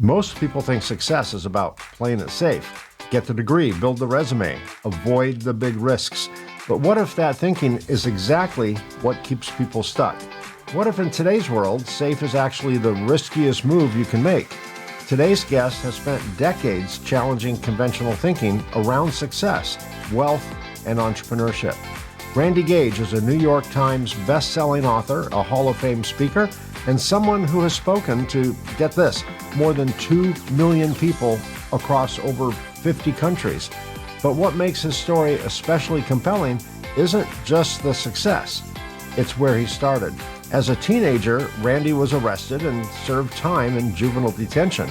Most people think success is about playing it safe. Get the degree, build the resume, avoid the big risks. But what if that thinking is exactly what keeps people stuck? What if in today's world, safe is actually the riskiest move you can make? Today's guest has spent decades challenging conventional thinking around success, wealth, and entrepreneurship. Randy Gage is a New York Times best-selling author, a Hall of Fame speaker, and someone who has spoken to, get this, more than 2 million people across over 50 countries. But what makes his story especially compelling isn't just the success, it's where he started. As a teenager, Randy was arrested and served time in juvenile detention.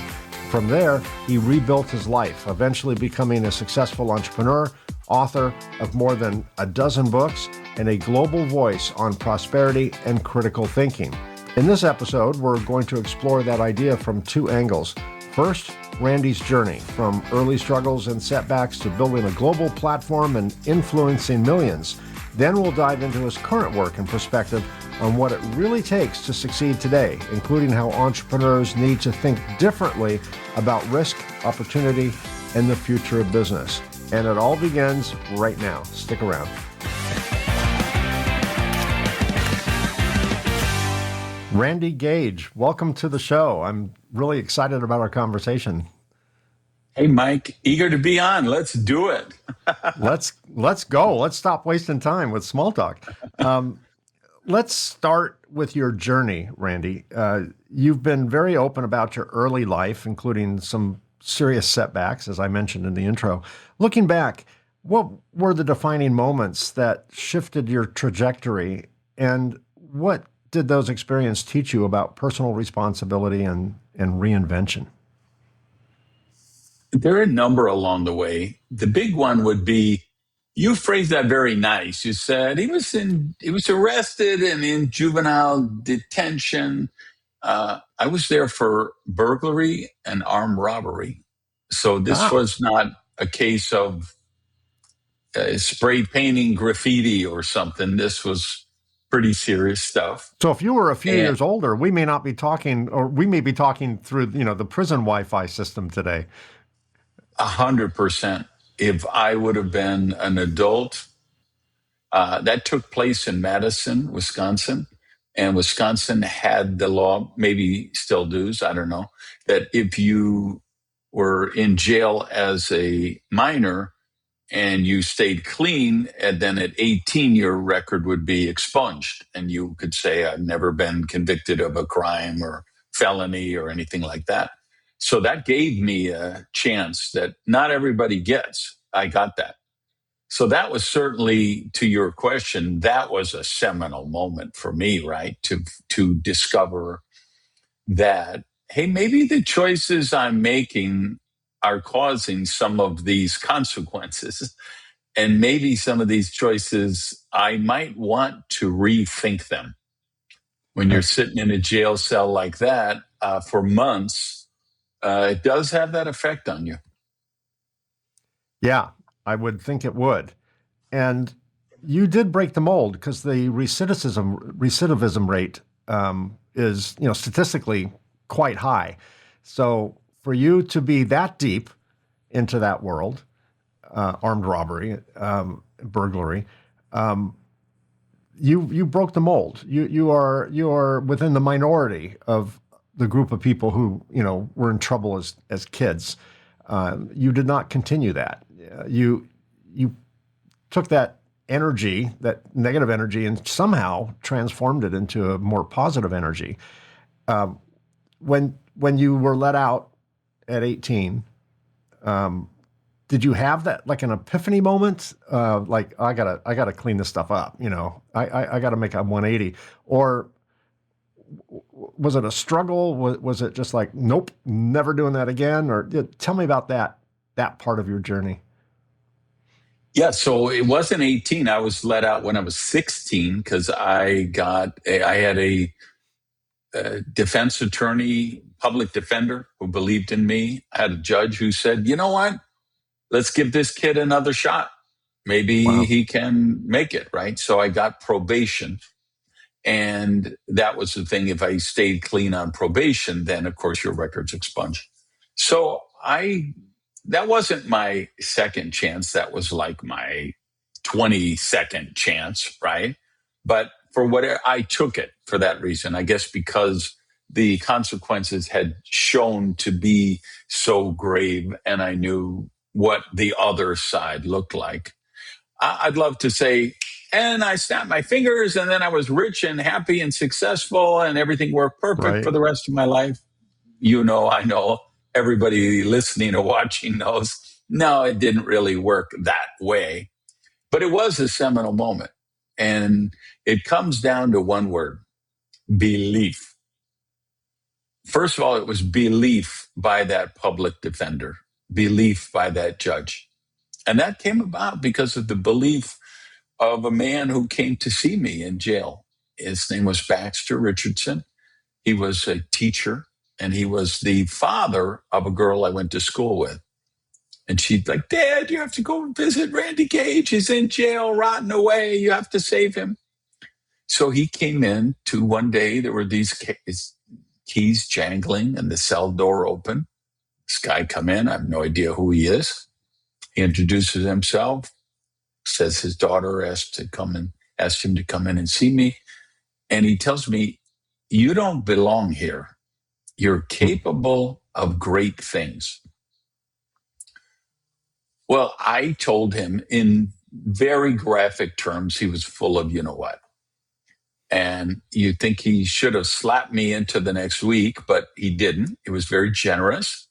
From there, he rebuilt his life, eventually becoming a successful entrepreneur, author of more than a dozen books, and a global voice on prosperity and critical thinking. In this episode, we're going to explore that idea from two angles. First, Randy's journey from early struggles and setbacks to building a global platform and influencing millions. Then we'll dive into his current work and perspective on what it really takes to succeed today, including how entrepreneurs need to think differently about risk, opportunity, and the future of business. And it all begins right now. Stick around. Randy Gage, welcome to the show. I'm really excited about our conversation. Hey, Mike, eager to be on. Let's do it. Let's go. Let's stop wasting time with small talk. Let's start with your journey, Randy. You've been very open about your early life, including some serious setbacks, as I mentioned in the intro. Looking back, what were the defining moments that shifted your trajectory, and what did those experiences teach you about personal responsibility and reinvention? There are a number along the way. The big one would be, you phrased that very nice. You said he was arrested and in juvenile detention. I was there for burglary and armed robbery. So this Wow. was not a case of spray painting graffiti or something. This was pretty serious stuff. So if you were a few And years older, we may not be talking, or we may be talking through, the prison Wi-Fi system today. 100%. If I would have been an adult, that took place in Madison, Wisconsin. And Wisconsin had the law, maybe still does, I don't know, that if you were in jail as a minor and you stayed clean, and then at 18, your record would be expunged. And you could say, I've never been convicted of a crime or felony or anything like that. So that gave me a chance that not everybody gets. I got that. So that was certainly, to your question, that was a seminal moment for me, right? To discover that, hey, maybe the choices I'm making are causing some of these consequences. And maybe some of these choices, I might want to rethink them. When you're sitting in a jail cell like that for months, it does have that effect on you. Yeah, I would think it would. And you did break the mold because the recidivism rate is, statistically quite high. So for you to be that deep into that world, armed robbery, burglary, you broke the mold. You are within the minority of the group of people who were in trouble as kids. You did not continue that. You took that energy, that negative energy, and somehow transformed it into a more positive energy. When you were let out at 18, did you have that like an epiphany moment? Like I gotta clean this stuff up. I gotta make a 180, or was it a struggle? Was it just like, nope, never doing that again? Or tell me about that part of your journey. Yeah, so it wasn't 18. I was let out when I was 16 because I had a defense attorney, public defender who believed in me. I had a judge who said, you know what? Let's give this kid another shot. Maybe Wow. he can make it, right? So I got probation. And that was the thing. If I stayed clean on probation, then of course your record's expunged. So that wasn't my second chance. That was like my 22nd chance, right? But for whatever, I took it for that reason, I guess, because the consequences had shown to be so grave and I knew what the other side looked like. I'd love to say, and I snapped my fingers and then I was rich and happy and successful and everything worked perfect for Right. the rest of my life. You know, I know, everybody listening or watching knows. No, it didn't really work that way, but it was a seminal moment. And it comes down to one word: belief. First of all, it was belief by that public defender, belief by that judge. And that came about because of the belief of a man who came to see me in jail. His name was Baxter Richardson. He was a teacher and he was the father of a girl I went to school with. And she'd like, Dad, you have to go and visit Randy Gage. He's in jail, rotting away. You have to save him. So he came in to one day, there were these keys jangling and the cell door open. This guy come in. I have no idea who he is. He introduces himself, says his daughter asked him to come in and see me. And he tells me, you don't belong here. You're capable of great things. Well, I told him in very graphic terms, he was full of you know what. And you'd think he should have slapped me into the next week, but he didn't. He was very generous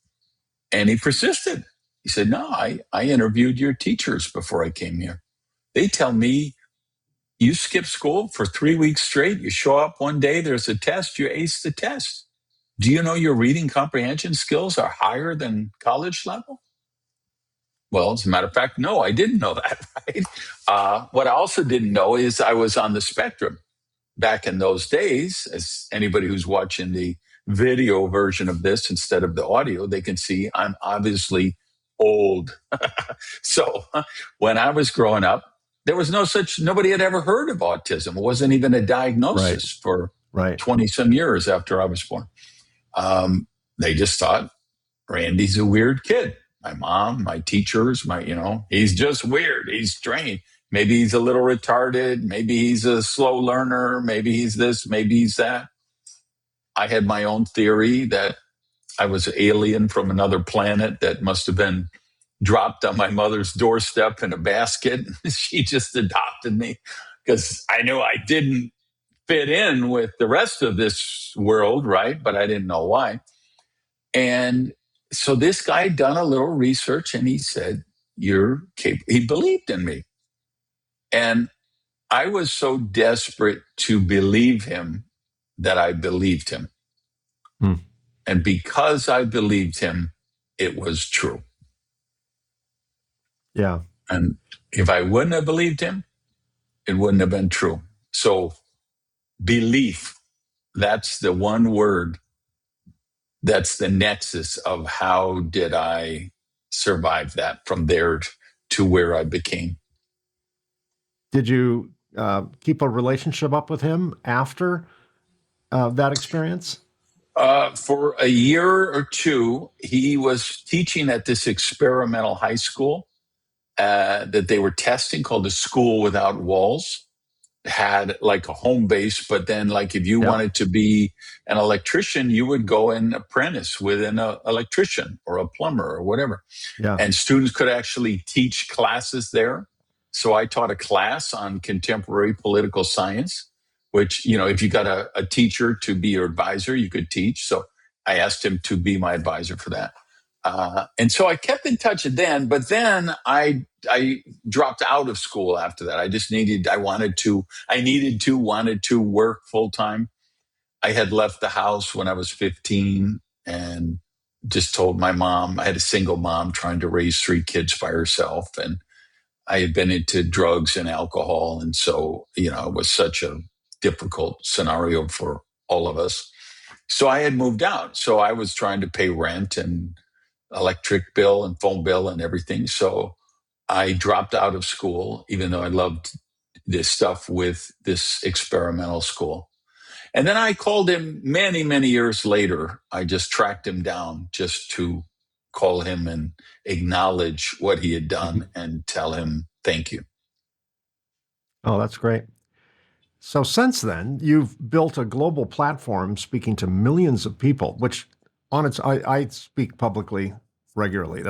and he persisted. He said, no, I interviewed your teachers before I came here. They tell me you skip school for 3 weeks straight. You show up one day, there's a test, you ace the test. Do you know your reading comprehension skills are higher than college level? Well, as a matter of fact, no, I didn't know that, right? What I also didn't know is I was on the spectrum. Back in those days, as anybody who's watching the video version of this instead of the audio, they can see I'm obviously old. So when I was growing up, there was nobody had ever heard of autism. It wasn't even a Right. diagnosis for Right. 20 some years after I was born. They just thought Randy's a weird kid. My mom, my teachers, he's just weird. He's strange. Maybe he's a little retarded. Maybe he's a slow learner. Maybe he's this. Maybe he's that. I had my own theory that I was an alien from another planet that must have been dropped on my mother's doorstep in a basket. She just adopted me because I knew I didn't fit in with the rest of this world, right? But I didn't know why. And so this guy done a little research and he said, you're capable. He believed in me. And I was so desperate to believe him that I believed him. Hmm. And because I believed him, it was true. Yeah. And if I wouldn't have believed him, it wouldn't have been true. So belief, that's the one word. That's the nexus of how did I survive that from there to where I became. Did you keep a relationship up with him after that experience? For a year or two, he was teaching at this experimental high school that they were testing called the School Without Walls. Had like a home base, but then like if you Yep. wanted to be an electrician, you would go and apprentice with an electrician or a plumber or whatever. Yeah. And students could actually teach classes there. So I taught a class on contemporary political science, which, if you got a teacher to be your advisor, you could teach. So I asked him to be my advisor for that. And so I kept in touch then, but then I dropped out of school after that. Wanted to work full time. I had left the house when I was 15 and just told my mom. I had a single mom trying to raise 3 kids by herself. And I had been into drugs and alcohol. And so, it was such a difficult scenario for all of us. So I had moved out. So I was trying to pay rent and electric bill and phone bill and everything. So I dropped out of school, even though I loved this stuff with this experimental school. And then I called him many, many years later. I just tracked him down just to call him and acknowledge what he had Mhm. done and tell him thank you. Oh, that's great. So since then, you've built a global platform speaking to millions of people, which I speak publicly regularly.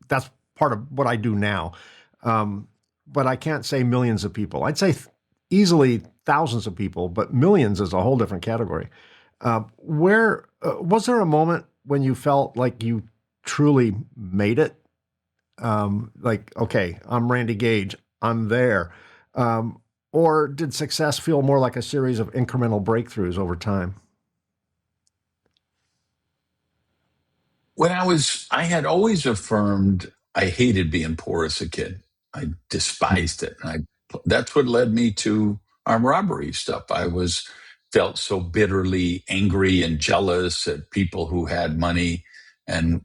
That's part of what I do now. Um, but I can't say millions of people. I'd say easily thousands of people, but millions is a whole different category. Where was there a moment when you felt like you truly made it? Like, okay, I'm Randy Gage, I'm there. Um, or did success feel more like a series of incremental breakthroughs over time? I had always affirmed I hated being poor as a kid. I Hmm. despised it. That's what led me to armed robbery stuff. Felt so bitterly angry and jealous at people who had money and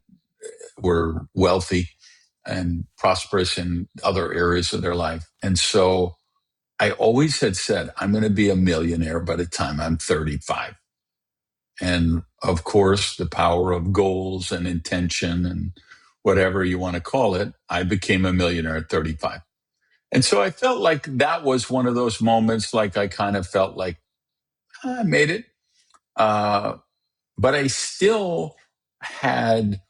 were wealthy and prosperous in other areas of their life. And so I always had said, I'm going to be a millionaire by the time I'm 35. And of course, the power of goals and intention and whatever you want to call it, I became a millionaire at 35. And so I felt like that was one of those moments, like I kind of felt like I made it. Uh, but I still had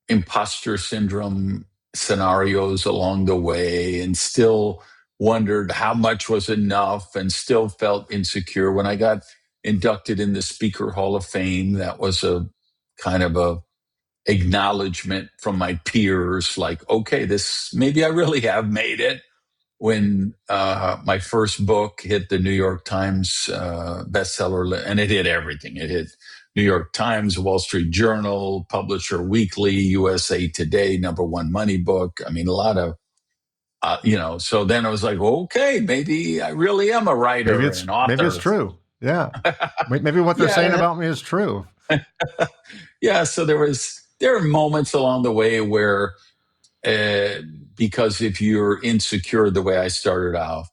imposter syndrome scenarios along the way and still wondered how much was enough and still felt insecure. When I got inducted in the Speaker Hall of Fame, that was a kind of a acknowledgement from my peers, like, okay, this maybe I really have made it. When my first book hit the New York Times bestseller, and it hit everything. It hit New York Times, Wall Street Journal, Publisher Weekly, USA Today, number one money book. I mean, a lot of, so then I was like, okay, maybe I really am a writer and Maybe it's author. true. Yeah. Maybe what they're saying Yeah. about me is true. Yeah. So there are moments along the way where, uh, because if you're insecure the way I started out,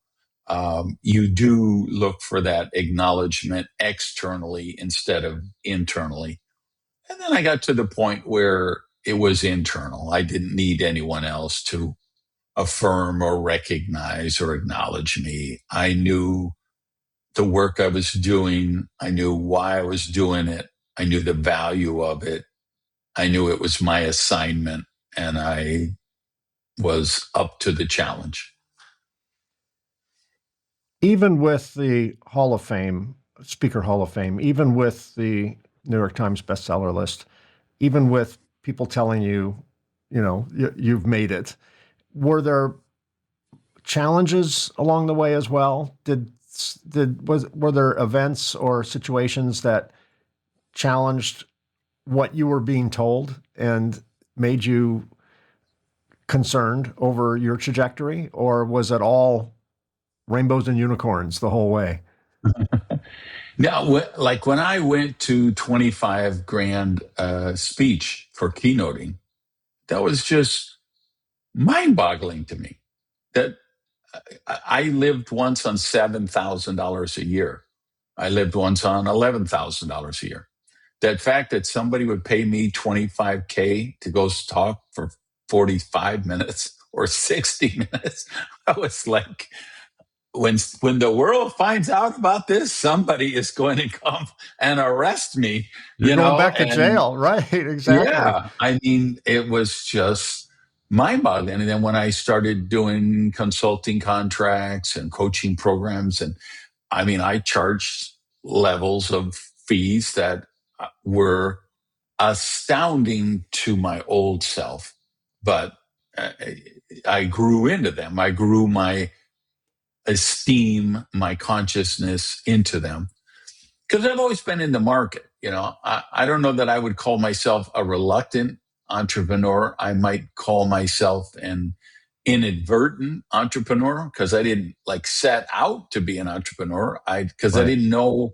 you do look for that acknowledgement externally instead of internally. And then I got to the point where it was internal. I didn't need anyone else to affirm or recognize or acknowledge me. I knew the work I was doing. I knew why I was doing it. I knew the value of it. I knew it was my assignment, and I was up to the challenge. Even with the Hall of Fame, Speaker Hall of Fame, even with the New York Times bestseller list, even with people telling you, you've made it, were there challenges along the way as well? Were there events or situations that challenged what you were being told and made you concerned over your trajectory, or was it all rainbows and unicorns the whole way? Now, like when I went to 25 grand speech for keynoting, that was just mind boggling to me. That I lived once on $7,000 a year. I lived once on $11,000 a year. That fact that somebody would pay me 25K to go talk for 45 minutes or 60 minutes, I was like, when the world finds out about this, somebody is going to come and arrest me, You're going back to and jail, right? Exactly. yeah, I mean, it was just mind boggling. And then when I started doing consulting contracts and coaching programs, and I mean, I charged levels of fees that were astounding to my old self, but uh, I grew into them. I grew my esteem, my consciousness into them because I've always been in the market. I don't know that I would call myself a reluctant entrepreneur. I might call myself an inadvertent entrepreneur because I didn't like set out to be an entrepreneur. Because I Right. didn't know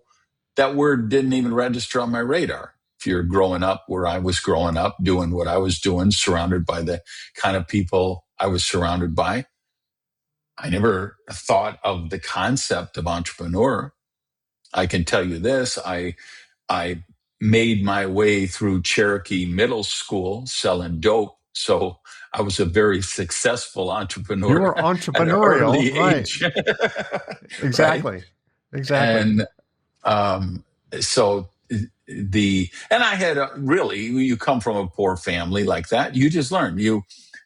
that word didn't even register on my radar. If you're growing up where I was growing up, doing what I was doing, surrounded by the kind of people I was surrounded by, I never thought of the concept of entrepreneur. I can tell you this: I made my way through Cherokee Middle School selling dope. So I was a very successful You entrepreneur were at an entrepreneurial, early right? age, right? Exactly. Exactly. And um, so and I had really, you come from a poor family like that, you just learn.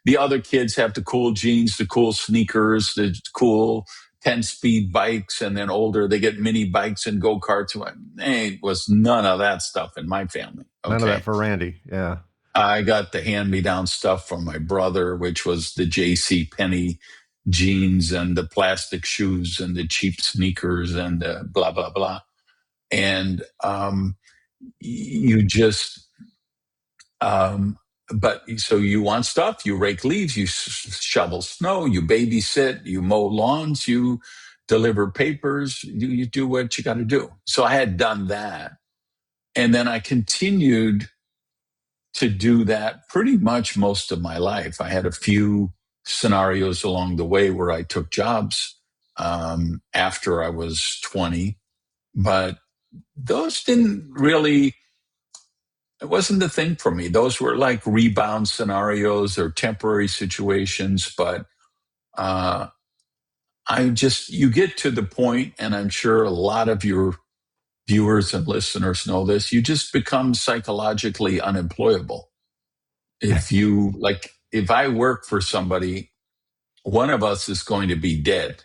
The other kids have the cool jeans, the cool sneakers, the cool 10-speed bikes, and then older they get mini bikes and go karts. There was none of that stuff in my family. None of that Okay, for Randy. Yeah. I got the hand me down stuff from my brother, which was the J.C. Penney jeans and the plastic shoes and the cheap sneakers and the blah blah blah. And you just um, but so you want stuff, you rake leaves, you shovel snow, you babysit, you mow lawns, you deliver papers, you do what you got to do. So I had done that, and then I continued to do that pretty much most of my life. I had a few scenarios along the way where I took jobs after I was 20, but those didn't really, it wasn't the thing for me. Those were like rebound scenarios or temporary situations. But uh, you get to the point, and I'm sure a lot of your viewers and listeners know this, you just become psychologically unemployable. If I work for somebody, one of us is going to be dead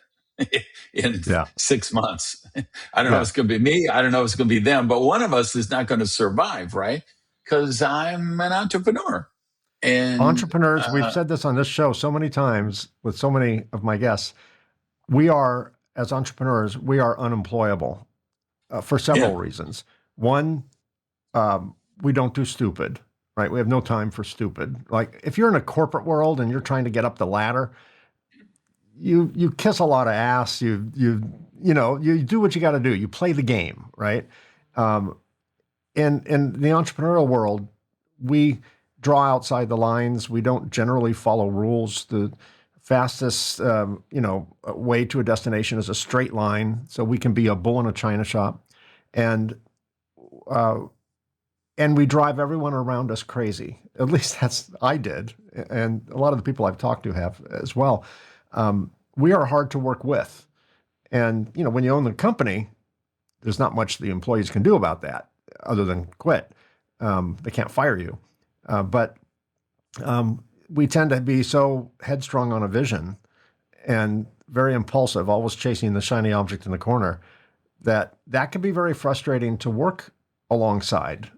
in Yeah. 6 months. I don't know if Yeah. it's going to be me. I don't know if it's going to be them, but one of us is not going to survive, right? Because I'm an entrepreneur. And Entrepreneurs, we've said this on this show so many times with so many of my guests. We are, as entrepreneurs, we are unemployable for yeah, several reasons. One, we don't do stupid, right? We have no time for stupid. Like if you're in a corporate world and you're trying to get up the ladder, you kiss a lot of ass. You do what you got to do. You play the game, right? Um, in the entrepreneurial world, we draw outside the lines. We don't generally follow rules. The fastest, way to a destination is a straight line. So we can be a bull in a china shop, and uh, and we drive everyone around us crazy. At least that's I did, and a lot of the people I've talked to have as well. We are hard to work with, and when you own the company, there's not much the employees can do about that other than quit. They can't fire you, but we tend to be so headstrong on a vision and very impulsive, always chasing the shiny object in the corner, that can be very frustrating to work alongside.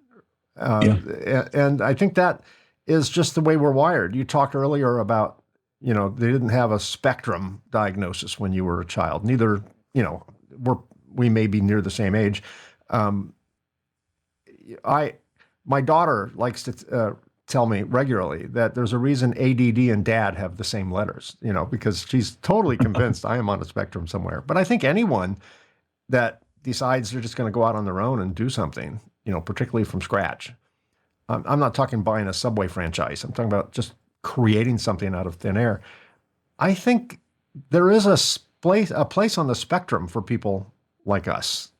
yeah, And I think that is just the way we're wired. You talked earlier about, they didn't have a spectrum diagnosis when you were a child. Neither, we may be near the same age. Um, my daughter likes to tell me regularly that there's a reason ADD and dad have the same letters, because she's totally convinced I am on a spectrum somewhere. But I think anyone that decides they're just going to go out on their own and do something, particularly from scratch. I'm not talking buying a Subway franchise. I'm talking about just creating something out of thin air. I think there is a place on the spectrum for people like us.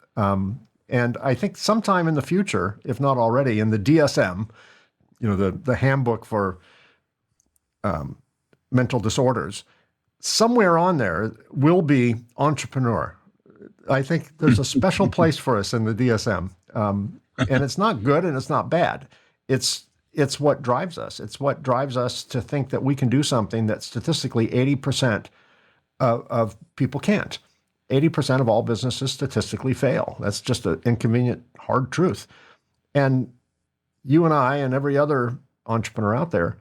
And I think sometime in the future, if not already, in the DSM, the handbook for mental disorders, somewhere on there will be entrepreneur. I think there's a special place for us in the DSM, and it's not good and it's not bad. It's what drives us. It's what drives us to think that we can do something that statistically 80% of people can't. 80% of all businesses statistically fail. That's just an inconvenient, hard truth. And you and I and every other entrepreneur out there,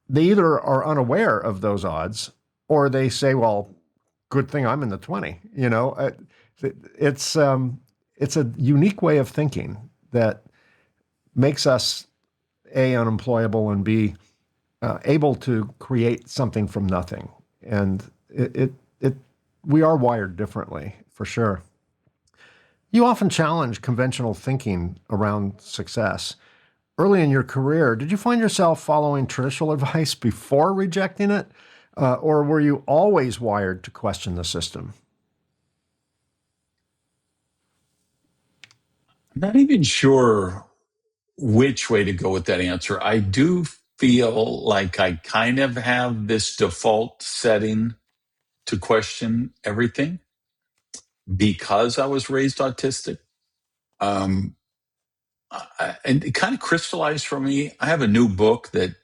they either are unaware of those odds or they say, well, good thing I'm in the 20. It's a unique way of thinking that makes us A, unemployable, and B, able to create something from nothing. And we are wired differently, for sure. You often challenge conventional thinking around success. Early in your career, did you find yourself following traditional advice before rejecting it? Or were you always wired to question the system? I'm not even sure which way to go with that answer. I do feel like I kind of have this default setting to question everything because I was raised autistic. And it kind of crystallized for me. I have a new book that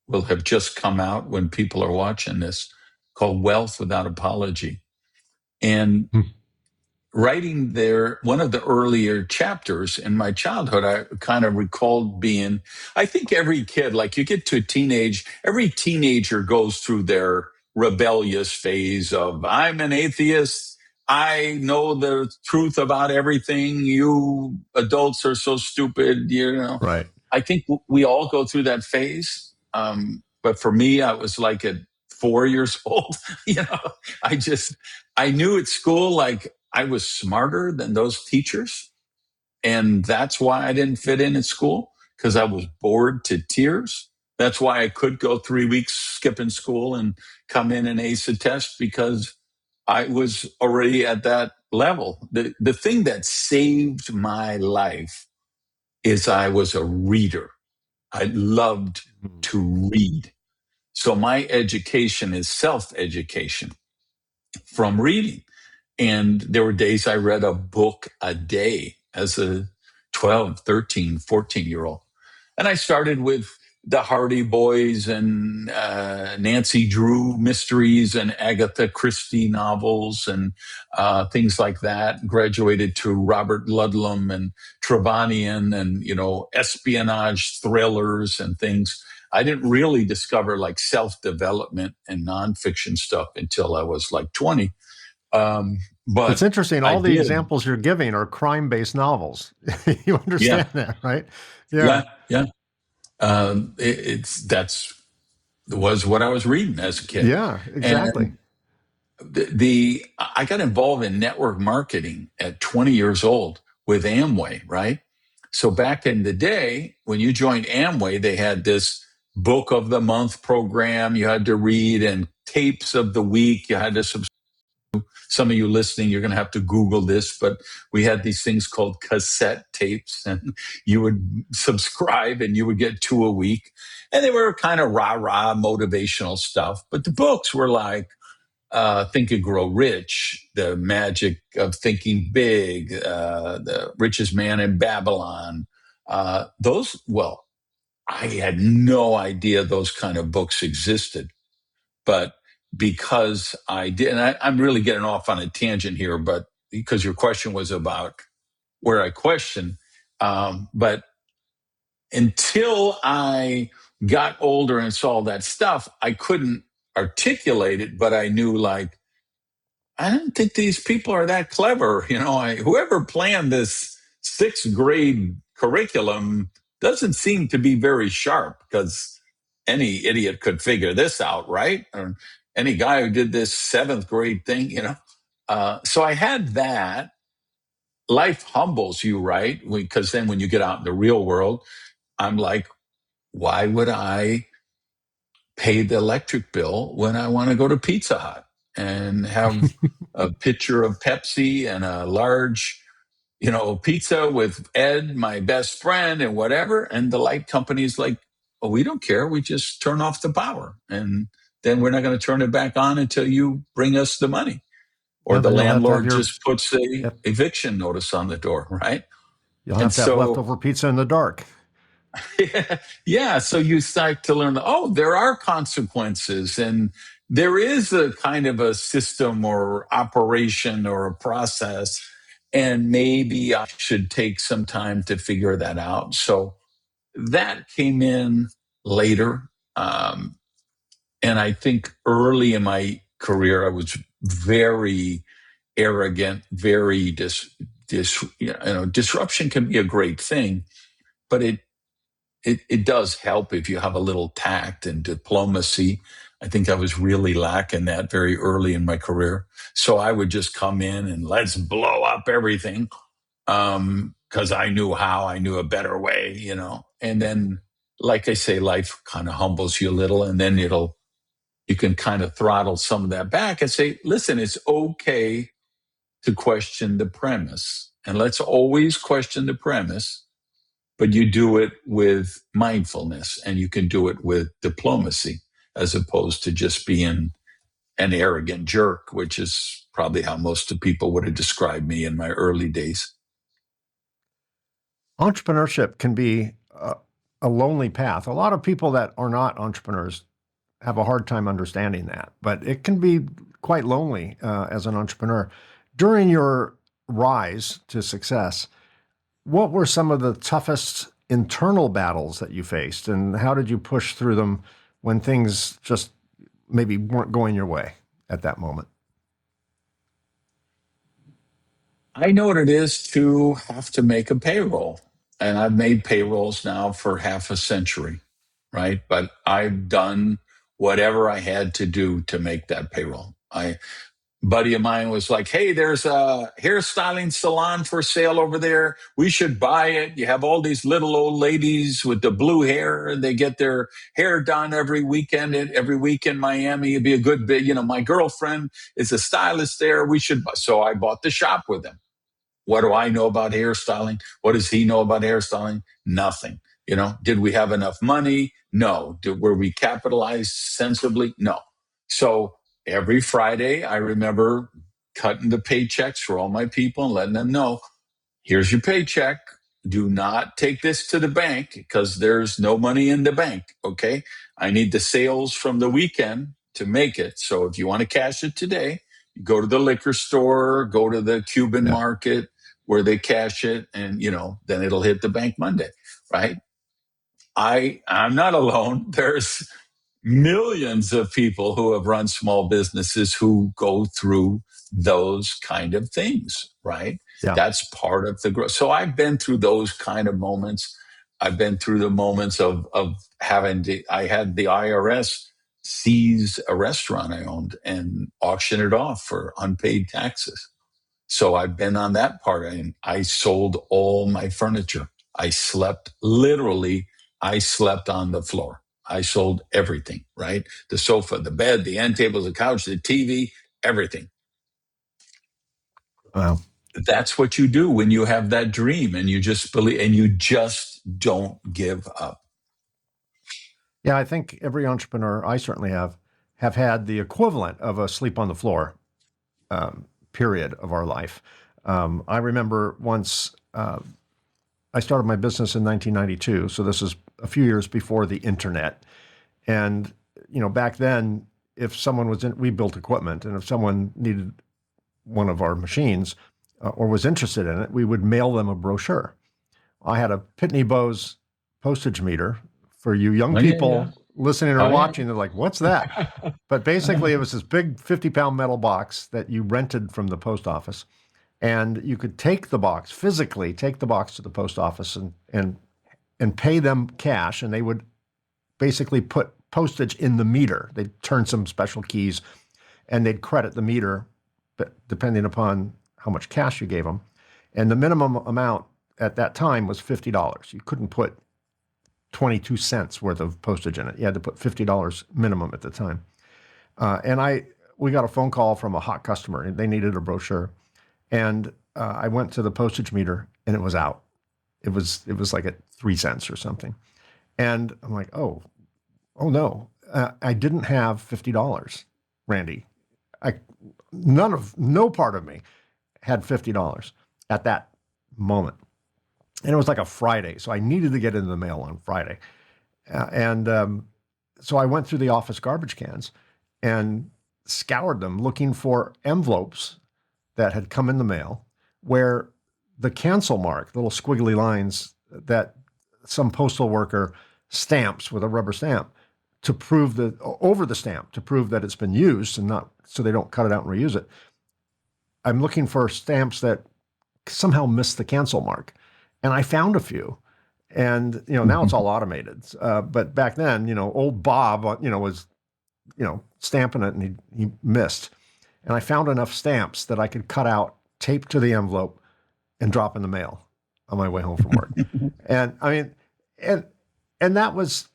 will have just come out when people are watching this called Wealth Without Apology. And writing there, one of the earlier chapters in my childhood, I kind of recalled being, I think every kid, like you get to every teenager goes through their rebellious phase of, I'm an atheist. I know the truth about everything. You adults are so stupid, Right. I think we all go through that phase. But for me, I was like at 4 years old, you know, I just, I knew at school, like I was smarter than those teachers. And that's why I didn't fit in at school, because I was bored to tears. That's why I could go 3 weeks skipping school and come in and ace a test, because I was already at that level. The thing that saved my life is I was a reader. I loved to read. So my education is self-education from reading. And there were days I read a book a day as a 12, 13, 14-year-old. And I started with the Hardy Boys and Nancy Drew mysteries and Agatha Christie novels and things like that. Graduated to Robert Ludlum and Trevanian and, espionage thrillers and things. I didn't really discover like self-development and nonfiction stuff until I was like 20. It's But interesting. I All the did. examples you're giving are crime-based novels. You Yeah. understand that, right? Yeah. Yeah. Yeah. That's was what I was reading as a kid. Yeah, exactly. And I got involved in network marketing at 20 years old with Amway, right? So back in the day, when you joined Amway, they had this book of the month program you had to read and tapes of the week you had to subscribe. Some of you listening, you're going to have to Google this, but we had these things called cassette tapes, and you would subscribe and you would get two a week. And they were kind of rah-rah motivational stuff. But the books were like Think and Grow Rich, The Magic of Thinking Big, The Richest Man in Babylon. I had no idea those kind of books existed. But because I did, and I'm really getting off on a tangent here, but because your question was about where I question, but until I got older and saw that stuff, I couldn't articulate it, but I knew like, I don't think these people are that clever. Whoever planned this sixth grade curriculum doesn't seem to be very sharp, because any idiot could figure this out, right? Or any guy who did this seventh grade thing. So I had that. Life humbles you, right? Because then when you get out in the real world, I'm like, why would I pay the electric bill when I want to go to Pizza Hut and have a pitcher of Pepsi and a large, pizza with Ed, my best friend, and whatever? And the light company's like, oh, we don't care. We just turn off the power. And then we're not going to turn it back on until you bring us the money. Or Yeah, the then landlord just puts a yep, eviction notice on the door, right? you'll And have to have so leftover pizza in the dark. yeah, so you start to learn, oh, there are consequences, and there is a kind of a system or operation or a process, and maybe I should take some time to figure that out. So that came in later. And I think early in my career, I was very arrogant, very disruption can be a great thing, but it does help if you have a little tact and diplomacy. I think I was really lacking that very early in my career. So I would just come in and let's blow up everything, because I knew how, I knew a better way. And then, like I say, life kind of humbles you a little, and then you can kind of throttle some of that back and say, listen, it's okay to question the premise. And let's always question the premise. but you do it with mindfulness, and you can do it with diplomacy as opposed to just being an arrogant jerk, which is probably how most of people would have described me in my early days. Entrepreneurship can be a lonely path. A lot of people that are not entrepreneurs have a hard time understanding that, but it can be quite lonely as an entrepreneur. During your rise to success, what were some of the toughest internal battles that you faced, and how did you push through them when things just maybe weren't going your way at that moment? I know what it is to have to make a payroll. And I've made payrolls now for half a century, right? But I've done whatever I had to do to make that payroll. Buddy of mine was like, "Hey, there's a hairstyling salon for sale over there. We should buy it. You have all these little old ladies with the blue hair, and they get their hair done every week in Miami. It'd be a good bit. My girlfriend is a stylist there. We should." So I bought the shop with him. What do I know about hairstyling? What does he know about hairstyling? Nothing. Did we have enough money? No. Were we capitalized sensibly? No. So every Friday, I remember cutting the paychecks for all my people and letting them know, here's your paycheck. Do not take this to the bank because there's no money in the bank. Okay. I need the sales from the weekend to make it. So if you want to cash it today, go to the liquor store, go to the Cuban Yeah. market where they cash it, and then it'll hit the bank Monday. Right. I'm not alone. There's millions of people who have run small businesses who go through those kind of things, right? Yeah. That's part of the growth. So I've been through those kind of moments. I've been through the moments of I had the IRS seize a restaurant I owned and auction it off for unpaid taxes. So I've been on that part. And I sold all my furniture. I slept on the floor. I sold everything, right? The sofa, the bed, the end tables, the couch, the TV, everything. Wow. That's what you do when you have that dream and you just believe and you just don't give up. Yeah, I think every entrepreneur, I certainly have had the equivalent of a sleep on the floor period of our life. I remember once I started my business in 1992, so this is a few years before the internet. And back then, if someone we built equipment, and if someone needed one of our machines or was interested in it, we would mail them a brochure. I had a Pitney Bowes postage meter. For you young Oh, yeah, yeah. people listening or Oh, yeah. watching, they're like, "What's that?" But basically, it was this big 50-pound metal box that you rented from the post office, and you could physically take the box to the post office and pay them cash, and they would basically put postage in the meter. They'd turn some special keys, and they'd credit the meter, depending upon how much cash you gave them. And the minimum amount at that time was $50. You couldn't put 22 cents worth of postage in it. You had to put $50 minimum at the time. We got a phone call from a hot customer, and they needed a brochure. And I went to the postage meter, and it was out. It was like at 3 cents or something. And I'm like, oh no, I didn't have $50, Randy. No part of me had $50 at that moment. And it was like a Friday, so I needed to get into the mail on Friday. So I went through the office garbage cans and scoured them looking for envelopes that had come in the mail where the cancel mark, little squiggly lines that some postal worker stamps with a rubber stamp to prove that over the stamp to prove that it's been used and not so they don't cut it out and reuse it. I'm looking for stamps that somehow missed the cancel mark. And I found a few. And, now it's all automated. But back then, old Bob, was, stamping it and he missed. And I found enough stamps that I could cut out, tape to the envelope, and drop in the mail on my way home from work. And I mean, and that was,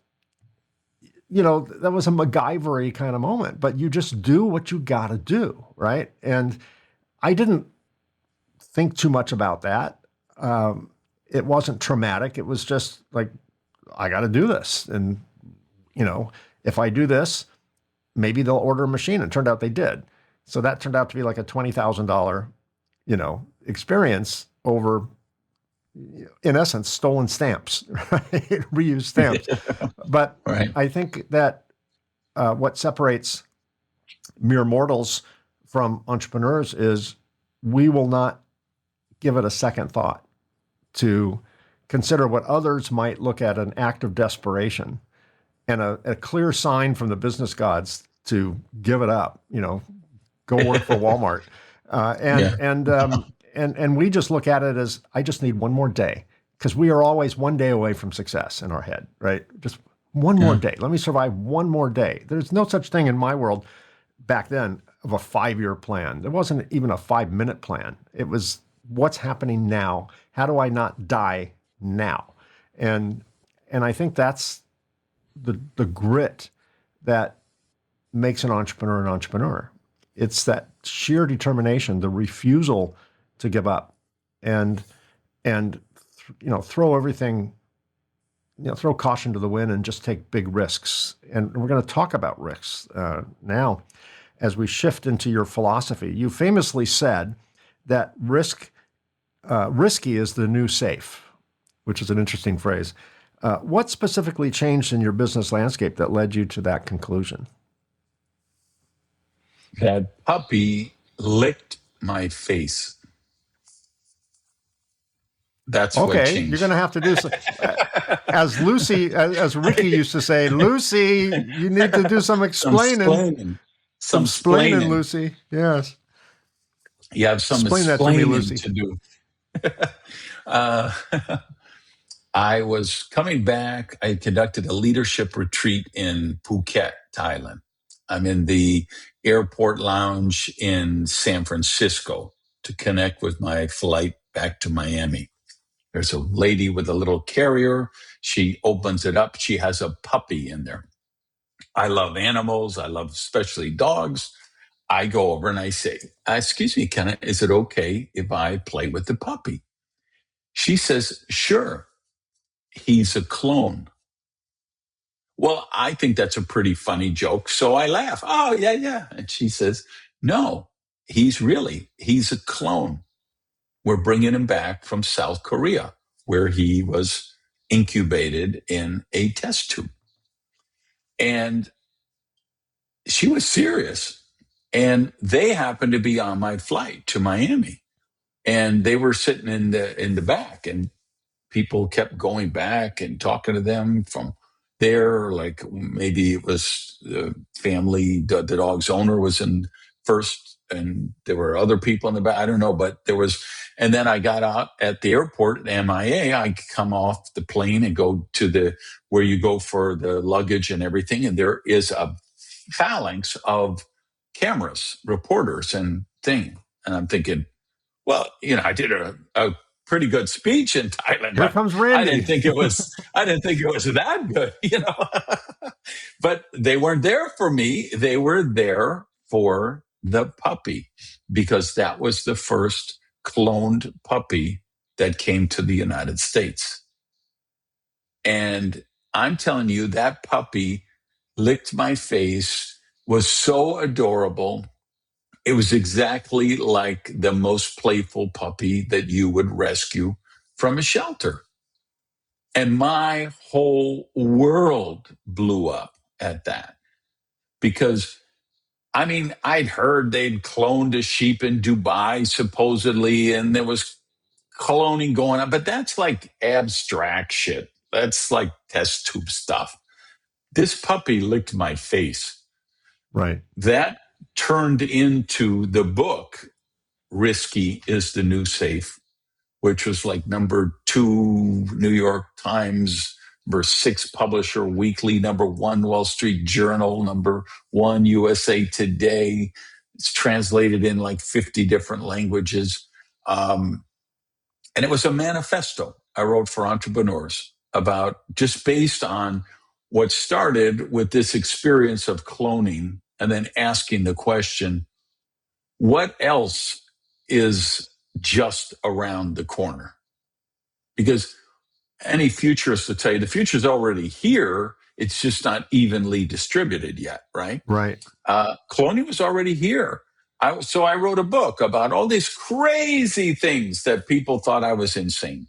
that was a MacGyver-y kind of moment. But you just do what you got to do, right? And I didn't think too much about that. it wasn't traumatic. It was just like, I got to do this. And, if I do this, maybe they'll order a machine. And it turned out they did. So that turned out to be like a $20,000, experience over, in essence, stolen stamps, right? Reused stamps. But Right. I think that what separates mere mortals from entrepreneurs is we will not give it a second thought to consider what others might look at an act of desperation and a clear sign from the business gods to give it up, go work for Walmart. Uh, and, Yeah. and, um, and we just look at it as, I just need one more day, because we are always one day away from success in our head, right? Just one more Yeah. day. Let me survive one more day. There's no such thing in my world back then of a 5-year plan. There wasn't even a 5-minute plan. It was what's happening now. How do I not die now? And and I think that's the grit that makes an entrepreneur an entrepreneur. It's that sheer determination, the refusal to give up, and and throw everything, throw caution to the wind and just take big risks. And we're going to talk about risks now as we shift into your philosophy. You famously said that risky is the new safe, which is an interesting phrase. What specifically changed in your business landscape that led you to that conclusion? That puppy licked my face. That's what Okay, you're going changed. to have to do so. As Lucy, as Ricky used to say, Lucy, you need to do some Some explaining. splaining. Some Some splaining, splaining. Lucy. Yes. You have some Explain that to me, explaining Lucy. to do. uh, I was coming back. I conducted a leadership retreat in Phuket, Thailand. I'm in the airport lounge in San Francisco to connect with my flight back to Miami. There's a lady with a little carrier. She opens it up. She has a puppy in there. I love animals. I love especially dogs. I go over and I say, excuse me, is it okay if I play with the puppy? She says, sure. He's a clone. Well, I think that's a pretty funny joke. So I laugh. Oh, yeah, yeah. And she says, no, he's a clone. We're bringing him back from South Korea, where he was incubated in a test tube. And she was serious. And they happened to be on my flight to Miami. And they were sitting in the back. And people kept going back and talking to them from there. Like maybe it was the family, the dog's owner was in first, and there were other people in the back. I don't know, but there was. And then I got out at the airport at MIA. I come off the plane and go to the where you go for the luggage and everything, and there is a phalanx of cameras, reporters, and thing. And I'm thinking, well, I did a pretty good speech in Thailand, Here but comes I didn't Randy. think it was I didn't think it was that good. But they weren't there for me. They were there for the puppy because that was the first cloned puppy that came to the United States. And I'm telling you, that puppy licked my face, was so adorable. It was exactly like the most playful puppy that you would rescue from a shelter. And my whole world blew up at that because, I mean, I'd heard they'd cloned a sheep in Dubai, supposedly, and there was cloning going on, but that's like abstract shit. That's like test tube stuff. This puppy licked my face. Right. That turned into the book Risky is the New Safe, which was like number 2 New York Times, number 6 Publisher Weekly, number 1 Wall Street Journal, number 1 USA Today. It's translated in like 50 different languages. And it was a manifesto I wrote for entrepreneurs about just based on what started with this experience of cloning and then asking the question, what else is just around the corner? because any futurist will tell you the future's already here. It's just not evenly distributed yet, right? Right. Cloning was already here. So I wrote a book about all these crazy things that people thought I was insane.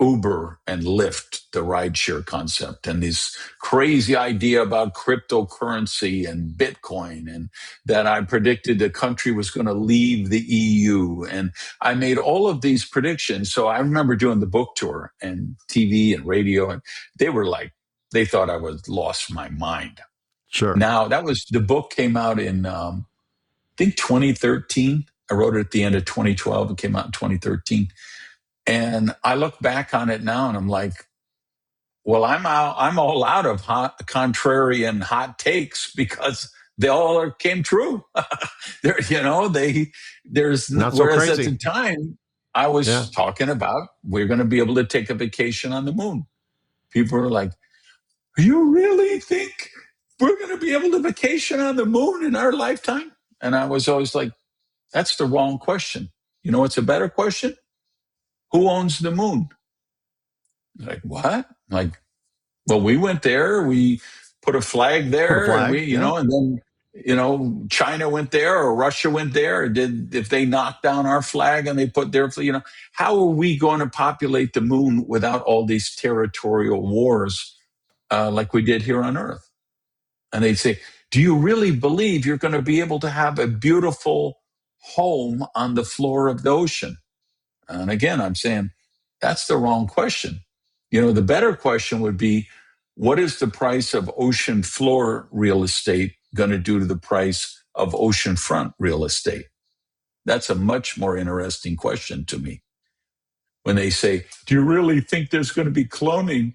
Uber and Lyft, the rideshare concept, and this crazy idea about cryptocurrency and Bitcoin, and that I predicted the country was going to leave the EU. And I made all of these predictions. So I remember doing the book tour and TV and radio, and they thought I was lost my mind. Sure. Now, the book came out in, I think 2013. I wrote it at the end of 2012. It came out in 2013. And I look back on it now and I'm like, well, I'm all out of contrarian hot takes because they all came true. Whereas Not so at crazy. the time I was talking about, we're going to be able to take a vacation on the moon. People are like, you really think we're going to be able to vacation on the moon in our lifetime? And I was always like, that's the wrong question. You know, what's a better question? Who owns the moon? Like, what? Like, well, we went there, we put a flag there, and and then, China went there or Russia went there. If they knocked down our flag and they put their, how are we going to populate the moon without all these territorial wars like we did here on Earth? And they'd say, do you really believe you're going to be able to have a beautiful home on the floor of the ocean? And again, I'm saying that's the wrong question. The better question would be, what is the price of ocean floor real estate going to do to the price of oceanfront real estate? That's a much more interesting question to me. When they say, do you really think there's going to be cloning?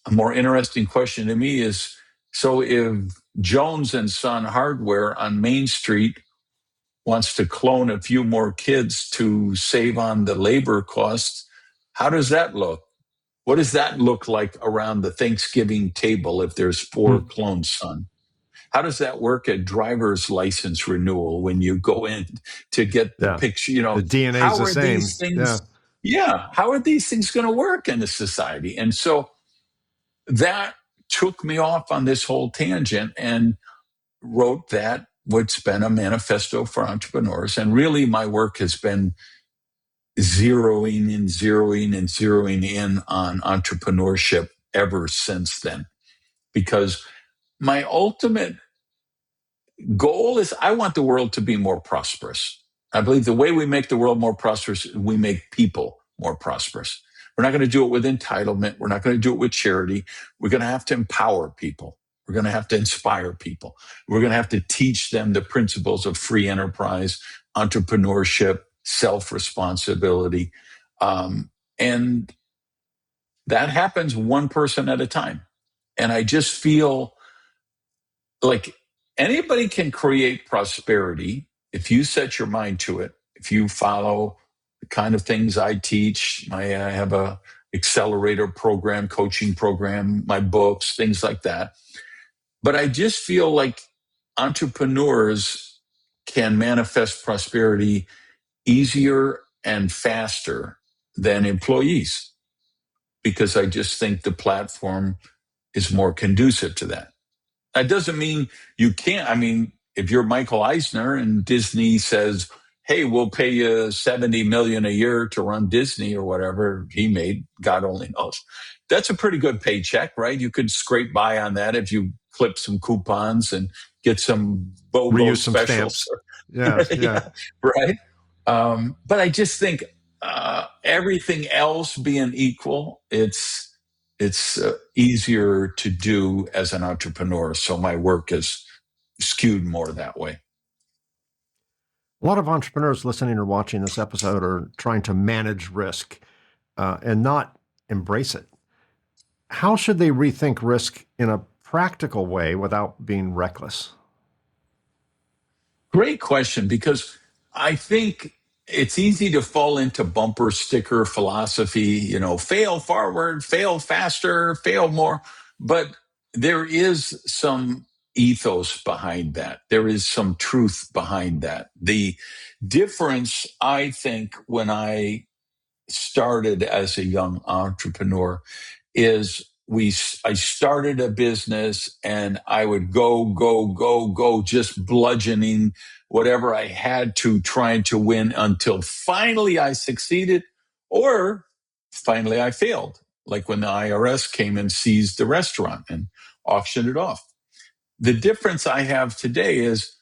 A more interesting question to me is, so if Jones and Son Hardware on Main Street wants to clone a few more kids to save on the labor costs, how does that look? What does that look like around the Thanksgiving table if there's 4 clones, son? How does that work at driver's license renewal when you go in to get the picture? The DNA is the same. These things? How are these things going to work in a society? And so that took me off on this whole tangent and wrote that what's been a manifesto for entrepreneurs. And really my work has been zeroing in on entrepreneurship ever since then. Because my ultimate goal is I want the world to be more prosperous. I believe the way we make the world more prosperous, we make people more prosperous. We're not going to do it with entitlement. We're not going to do it with charity. We're going to have to empower people. We're going to have to inspire people. We're going to have to teach them the principles of free enterprise, entrepreneurship, self-responsibility. And that happens one person at a time. And I just feel like anybody can create prosperity if you set your mind to it, if you follow the kind of things I teach. I have a accelerator program, coaching program, my books, things like that. But I just feel like entrepreneurs can manifest prosperity easier and faster than employees, because I just think the platform is more conducive to that. That doesn't mean you can't. I mean, if you're Michael Eisner and Disney says, hey, we'll pay you $70 million a year to run Disney or whatever he made, God only knows. That's a pretty good paycheck, right? You could scrape by on that if you clip some coupons and get some BOGO specials. Yeah. Right. But I just think everything else being equal, it's easier to do as an entrepreneur. So my work is skewed more that way. A lot of entrepreneurs listening or watching this episode are trying to manage risk and not embrace it. How should they rethink risk in a practical way without being reckless? Great question, because I think it's easy to fall into bumper sticker philosophy, fail forward, fail faster, fail more. But there is some ethos behind that. There is some truth behind that. The difference, I think, when I started as a young entrepreneur is I started a business and I would go, just bludgeoning whatever I had to, trying to win until finally I succeeded, or finally I failed. Like when the IRS came and seized the restaurant and auctioned it off. The difference I have today is,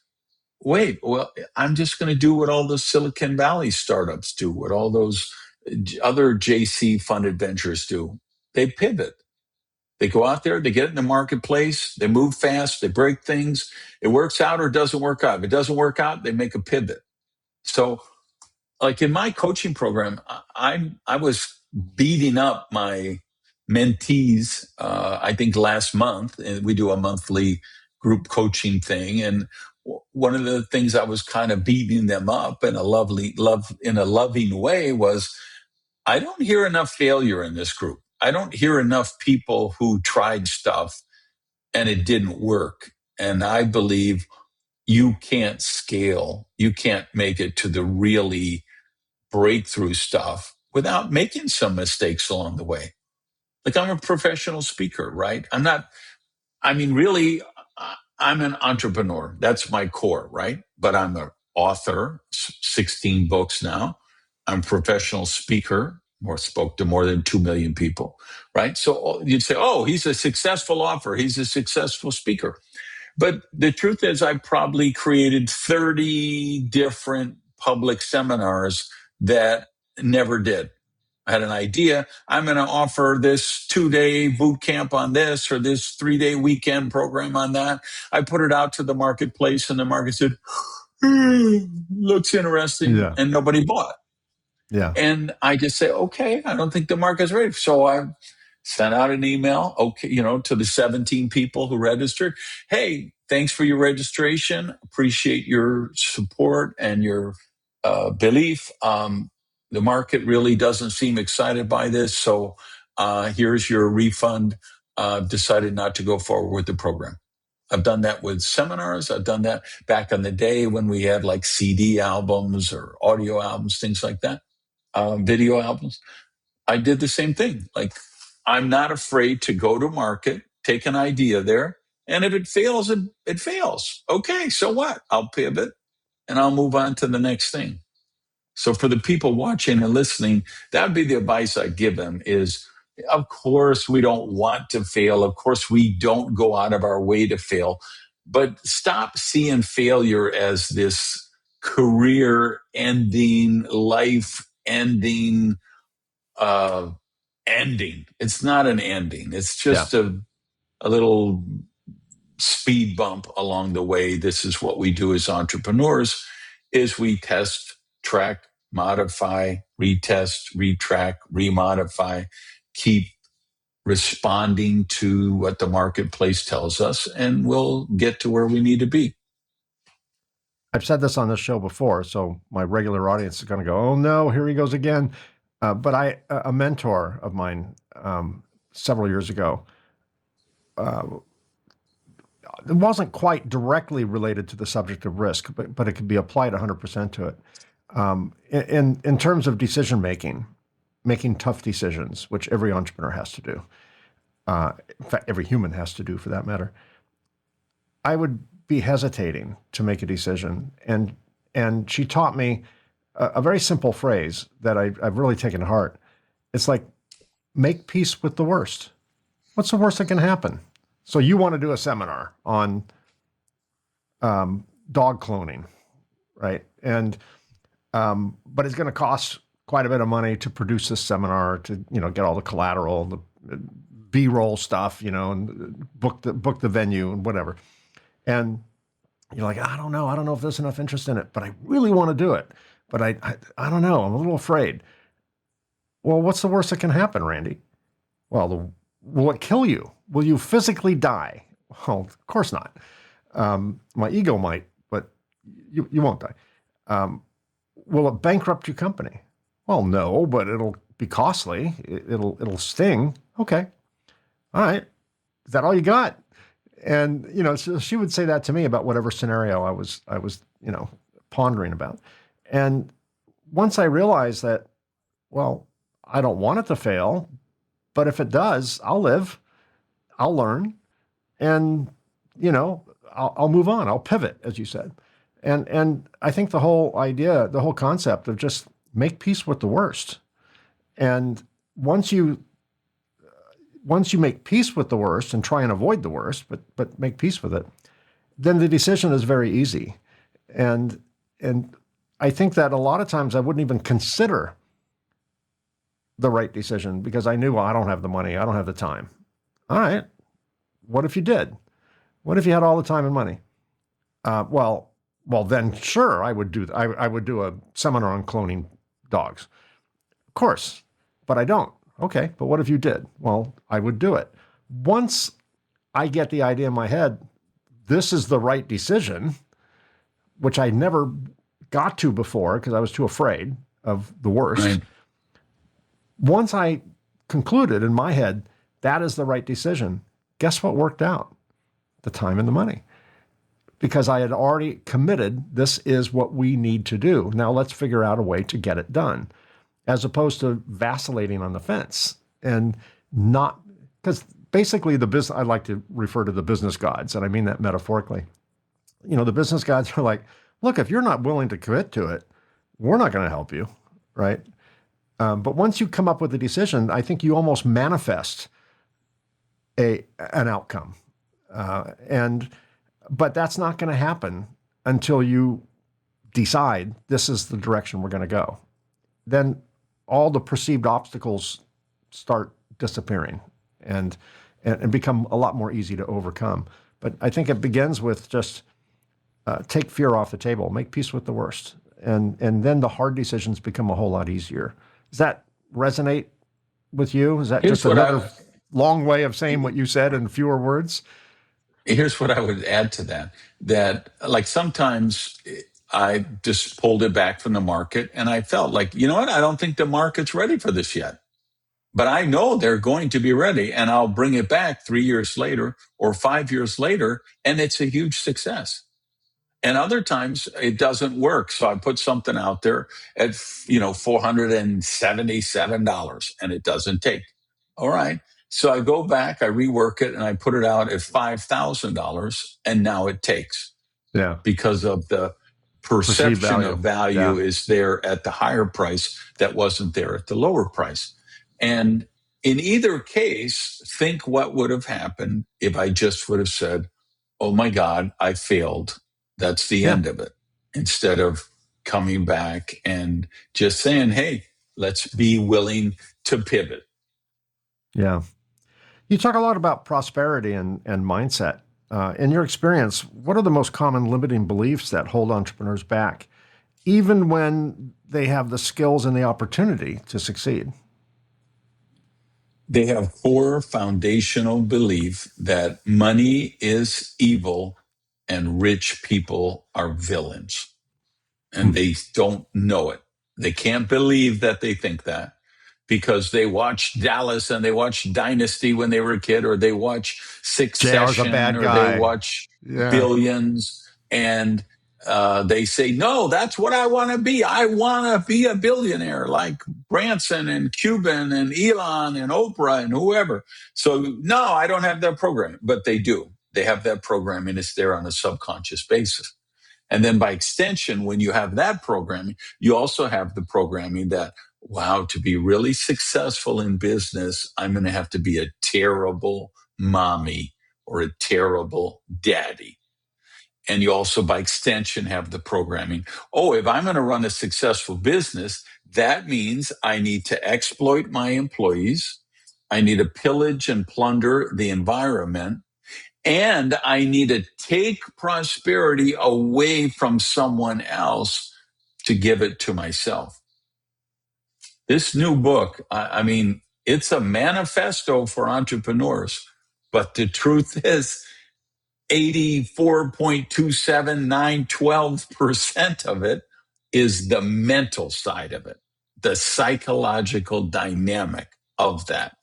wait, well, I'm just going to do what all the Silicon Valley startups do, what all those other JC funded ventures do. They pivot. They go out there, they get it in the marketplace, they move fast, they break things. It works out or doesn't work out. If it doesn't work out, they make a pivot. So, like in my coaching program, I was beating up my mentees. I think last month, and we do a monthly group coaching thing, and one of the things I was kind of beating them up in a loving way was, I don't hear enough failure in this group. I don't hear enough people who tried stuff and it didn't work. And I believe you can't scale, you can't make it to the really breakthrough stuff without making some mistakes along the way. Like, I'm a professional speaker, right? Really, I'm an entrepreneur. That's my core, right? But I'm an author, 16 books now. I'm a professional speaker, or spoke to more than 2 million people, right? So you'd say, oh, he's a successful author. He's a successful speaker. But the truth is, I probably created 30 different public seminars that never did. I had an idea. I'm going to offer this 2-day boot camp on this, or this 3-day weekend program on that. I put it out to the marketplace and the market said, looks interesting. Yeah. And nobody bought. Yeah. And I just say, okay, I don't think the market's ready. So I sent out an email, to the 17 people who registered. Hey, thanks for your registration. Appreciate your support and your belief. The market really doesn't seem excited by this. So here's your refund. Decided not to go forward with the program. I've done that with seminars. I've done that back in the day when we had like CD albums or audio albums, things like that, video albums. I did the same thing. Like, I'm not afraid to go to market, take an idea there. And if it fails, it fails. Okay, so what? I'll pivot and I'll move on to the next thing. So for the people watching and listening, that would be the advice I give them is, of course, we don't want to fail. Of course, we don't go out of our way to fail, but stop seeing failure as this career ending, life ending, ending. It's not an ending. It's just a little speed bump along the way. This is what we do as entrepreneurs, is we test, track, modify, retest, retrack, remodify, keep responding to what the marketplace tells us, and we'll get to where we need to be. I've said this on this show before, so my regular audience is going to go, oh no, here he goes again. But a mentor of mine several years ago, it wasn't quite directly related to the subject of risk, but it could be applied 100% to it. In terms of decision making tough decisions, which every entrepreneur has to do, in fact, every human has to do for that matter, I would be hesitating to make a decision. And she taught me a very simple phrase that I've really taken to heart. It's like, make peace with the worst. What's the worst that can happen? So you want to do a seminar on dog cloning, right? And but it's going to cost quite a bit of money to produce this seminar, to get all the collateral, the B-roll stuff, and book the venue and whatever. And you're like, I don't know if there's enough interest in it, but I really want to do it. But I don't know. I'm a little afraid. Well, what's the worst that can happen, Randy? Well, will it kill you? Will you physically die? Well, of course not. My ego might, but you won't die. Will it bankrupt your company? Well, no, but it'll be costly. It'll sting. Okay. All right. Is that all you got? And, so she would say that to me about whatever scenario I was, pondering about. And once I realized that, well, I don't want it to fail, but if it does, I'll live, I'll learn, and I'll move on. I'll pivot, as you said. And I think the whole idea, the whole concept of just make peace with the worst. And once you make peace with the worst and try and avoid the worst, but make peace with it, then the decision is very easy. And I think that a lot of times I wouldn't even consider the right decision because I knew, well, I don't have the money, I don't have the time. All right, what if you did? What if you had all the time and money? Well, then sure, I would do a seminar on cloning dogs, of course, but I don't. Okay, but what if you did? Well, I would do it. Once I get the idea in my head, this is the right decision, which I never got to before because I was too afraid of the worst. Right. Once I concluded in my head, that is the right decision, guess what worked out? The time and the money. Because I had already committed, this is what we need to do. Now let's figure out a way to get it done, as opposed to vacillating on the fence and not, because basically I like to refer to the business gods, and I mean that metaphorically. The business gods are like, look, if you're not willing to commit to it, we're not going to help you, right? But once you come up with a decision, I think you almost manifest an outcome. But that's not going to happen until you decide this is the direction we're going to go. Then all the perceived obstacles start disappearing and become a lot more easy to overcome. But I think it begins with just take fear off the table, make peace with the worst. And then the hard decisions become a whole lot easier. Does that resonate with you? Is that just another long way of saying what you said in fewer words? Here's what I would add to that like sometimes I just pulled it back from the market and I felt like, you know what? I don't think the market's ready for this yet, but I know they're going to be ready, and I'll bring it back 3 years later or 5 years later. And it's a huge success. And other times it doesn't work. So I put something out there at, $477 and it doesn't take. All right. So I go back, I rework it, and I put it out at $5,000, and now it takes. Yeah. Because of the perception of value is there at the higher price that wasn't there at the lower price. And in either case, think what would have happened if I just would have said, oh my God, I failed. That's the end of it. Instead of coming back and just saying, hey, let's be willing to pivot. Yeah. You talk a lot about prosperity and mindset. In your experience, what are the most common limiting beliefs that hold entrepreneurs back, even when they have the skills and the opportunity to succeed? They have 4 foundational beliefs that money is evil and rich people are villains. And they don't know it. They can't believe that they think that, because they watched Dallas and they watched Dynasty when they were a kid, or they watch Succession, or they watch Billions, and they say, no, that's what I want to be. I want to be a billionaire like Branson and Cuban and Elon and Oprah and whoever. So no, I don't have that program, but they do. They have that programming. It's there on a subconscious basis. And then by extension, when you have that programming, you also have the programming that, wow, to be really successful in business, I'm going to have to be a terrible mommy or a terrible daddy. And you also, by extension, have the programming. Oh, if I'm going to run a successful business, that means I need to exploit my employees. I need to pillage and plunder the environment. And I need to take prosperity away from someone else to give it to myself. This new book, I mean, it's a manifesto for entrepreneurs, but the truth is 84.27912% of it is the mental side of it, the psychological dynamic of that.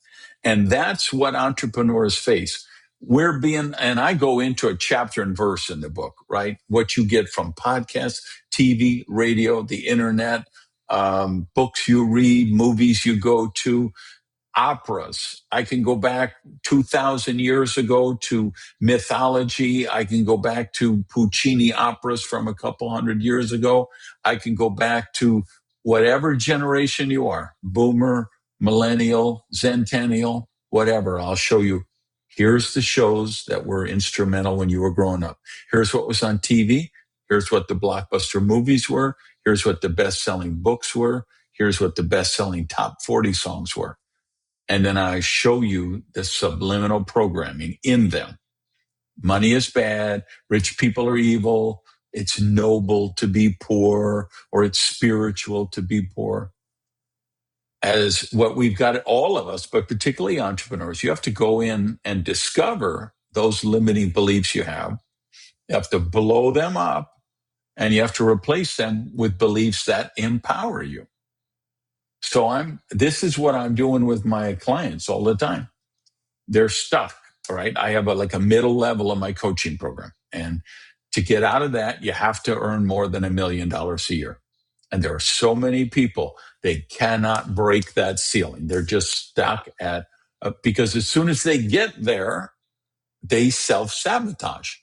And that's what entrepreneurs face. And I go into a chapter and verse in the book, right? What you get from podcasts, TV, radio, the internet, books you read, movies you go to, operas. I can go back 2,000 years ago to mythology. I can go back to Puccini operas from a couple hundred years ago. I can go back to whatever generation you are, boomer, millennial, centennial, whatever. I'll show you. Here's the shows that were instrumental when you were growing up. Here's what was on TV. Here's what the blockbuster movies were. Here's what the best-selling books were. Here's what the best-selling top 40 songs were. And then I show you the subliminal programming in them. Money is bad. Rich people are evil. It's noble to be poor, or it's spiritual to be poor. As what we've got, all of us, but particularly entrepreneurs, you have to go in and discover those limiting beliefs you have. You have to blow them up, and you have to replace them with beliefs that empower you. So this is what I'm doing with my clients all the time. They're stuck, right? I have like a middle level of my coaching program. And to get out of that, you have to earn more than $1 million a year. And there are so many people, they cannot break that ceiling. They're just stuck because as soon as they get there, they self-sabotage.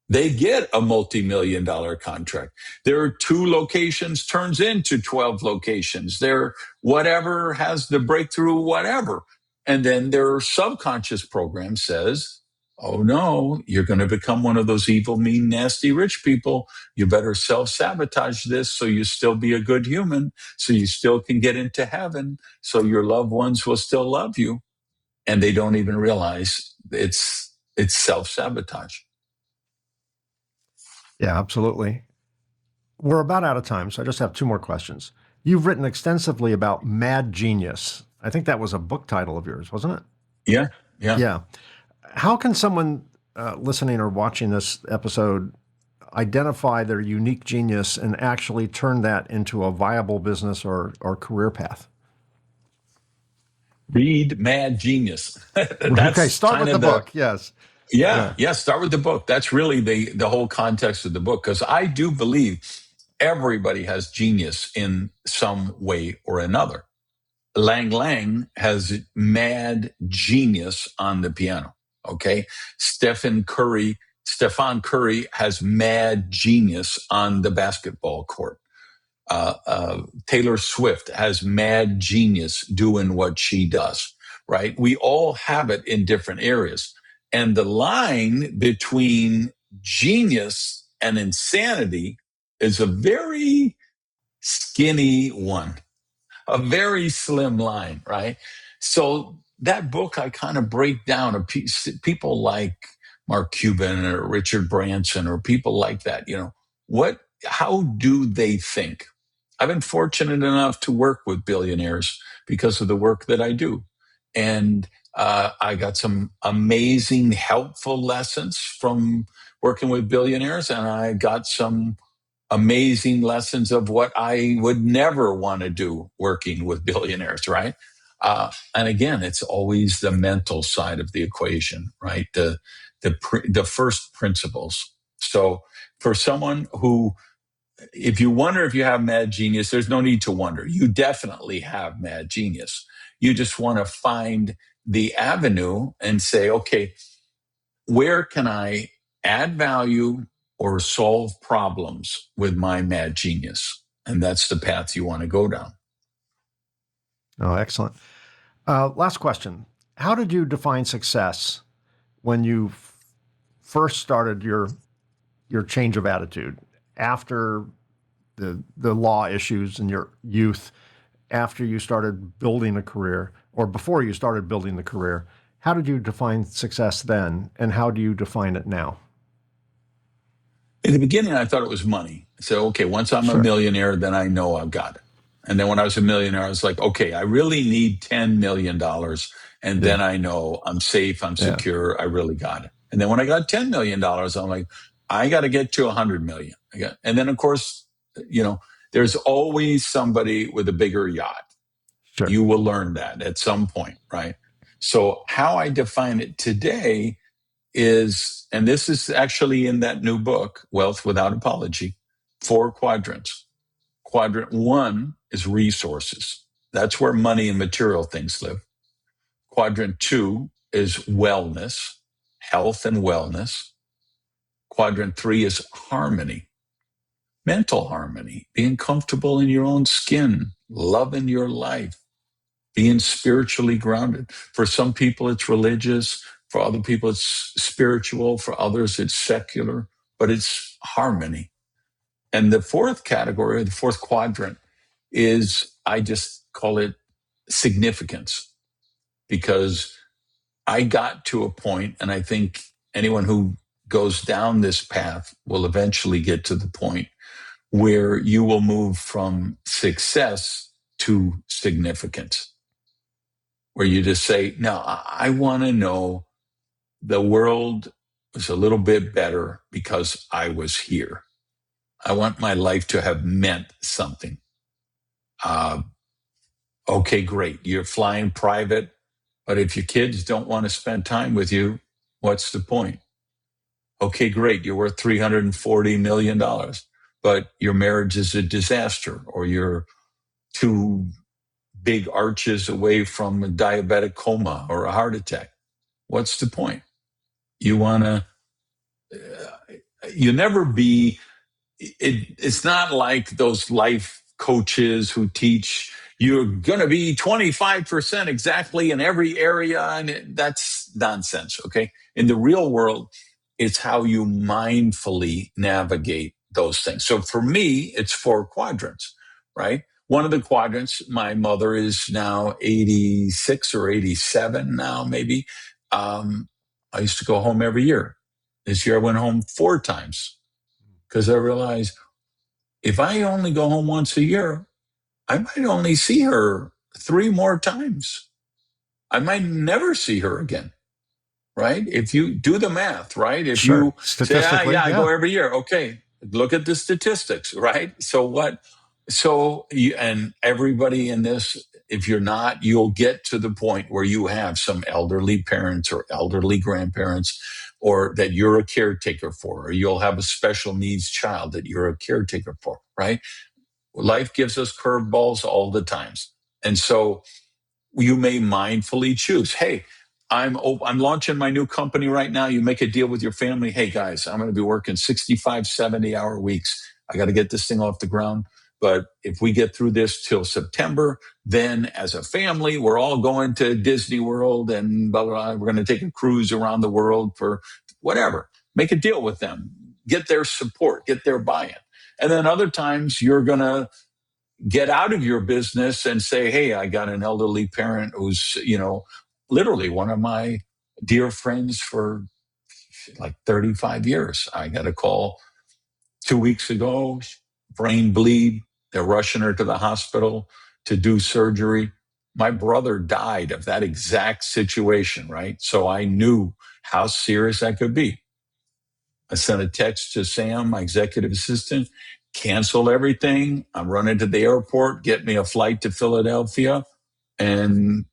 They get a multi-million-dollar contract. There are 2 locations turns into 12 locations. There, whatever has the breakthrough, whatever. And then their subconscious program says, oh no, you're going to become one of those evil, mean, nasty, rich people. You better self-sabotage this so you still be a good human, so you still can get into heaven, so your loved ones will still love you. And they don't even realize it's self-sabotage. Yeah, absolutely. We're about out of time, so I just have 2 more questions. You've written extensively about Mad Genius. I think that was a book title of yours, wasn't it? Yeah. Yeah. How can someone listening or watching this episode identify their unique genius and actually turn that into a viable business or career path? Read Mad Genius. Okay, That's start kind with the of book. Yes. yeah, start with the book. That's really the whole context of the book, because I do believe everybody has genius in some way or another. Lang Lang has mad genius on the piano. Okay. Stephen Curry has mad genius on the basketball court. Taylor Swift has mad genius doing what she does, right? We all have it in different areas. And the line between genius and insanity is a very skinny one, a very slim line, right? So that book, I kind of break down people like Mark Cuban or Richard Branson or people like that. How do they think? I've been fortunate enough to work with billionaires because of the work that I do. And I got some amazing, helpful lessons from working with billionaires. And I got some amazing lessons of what I would never want to do working with billionaires, right? And again, it's always the mental side of the equation, right? The first principles. So for someone who, if you wonder if you have mad genius, there's no need to wonder. You definitely have mad genius. You just want to find the avenue and say, okay, where can I add value or solve problems with my mad genius? And that's the path you want to go down. Oh, excellent. Last question. How did you define success when you first started your change of attitude after the law issues in your youth, after you started building a career, or before you started building the career? How did you define success then, and how do you define it now? In the beginning, I thought it was money. So, okay, once I'm a millionaire, then I know I've got it. And then when I was a millionaire, I was like, okay, I really need $10 million. And then I know I'm safe, I'm secure, I really got it. And then when I got $10 million, I'm like, I got to get to 100 million. And then, of course, there's always somebody with a bigger yacht. Sure. You will learn that at some point, right? So how I define it today is, and this is actually in that new book, Wealth Without Apology, 4 quadrants. Quadrant 1 is resources. That's where money and material things live. Quadrant 2 is wellness, health and wellness. Quadrant 3 is harmony, mental harmony, being comfortable in your own skin, loving your life, being spiritually grounded. For some people, it's religious. For other people, it's spiritual. For others, it's secular, but it's harmony. And the fourth category, the fourth quadrant, is, I just call it significance, because I got to a point, and I think anyone who goes down this path will eventually get to the point where you will move from success to significance, where you just say, no, I want to know the world was a little bit better because I was here. I want my life to have meant something. Okay, great. You're flying private, but if your kids don't want to spend time with you, what's the point? Okay, great. You're worth $340 million, but your marriage is a disaster, or you're two big arches away from a diabetic coma or a heart attack. What's the point? You want to, you never be, it's not like those life coaches who teach you're going to be 25% exactly in every area. And that's nonsense. Okay. In the real world, it's how you mindfully navigate those things. So for me, it's 4 quadrants, right? One of the quadrants, my mother is now 86 or 87 now, maybe. I used to go home every year. This year I went home 4 times because I realized if I only go home once a year, I might only see her 3 more times. I might never see her again, right? If you do the math, right? If Sure. you say, I go every year. Okay, look at the statistics, right? So what? So you, and everybody in this, if you're not, you'll get to the point where you have some elderly parents or elderly grandparents, or that you're a caretaker for, or you'll have a special needs child that you're a caretaker for, right? Life gives us curveballs all the times. And so you may mindfully choose, hey, I'm launching my new company right now. You make a deal with your family. Hey, guys, I'm going to be working 65, 70-hour weeks. I got to get this thing off the ground. But if we get through this till September, then as a family, we're all going to Disney World and blah, blah, blah. We're going to take a cruise around the world for whatever. Make a deal with them. Get their support. Get their buy-in. And then other times you're going to get out of your business and say, hey, I got an elderly parent who's, literally one of my dear friends for like 35 years. I got a call 2 weeks ago, brain bleed. They're rushing her to the hospital to do surgery. My brother died of that exact situation, right? So I knew how serious that could be. I sent a text to Sam, my executive assistant, cancel everything. I'm running to the airport, get me a flight to Philadelphia, and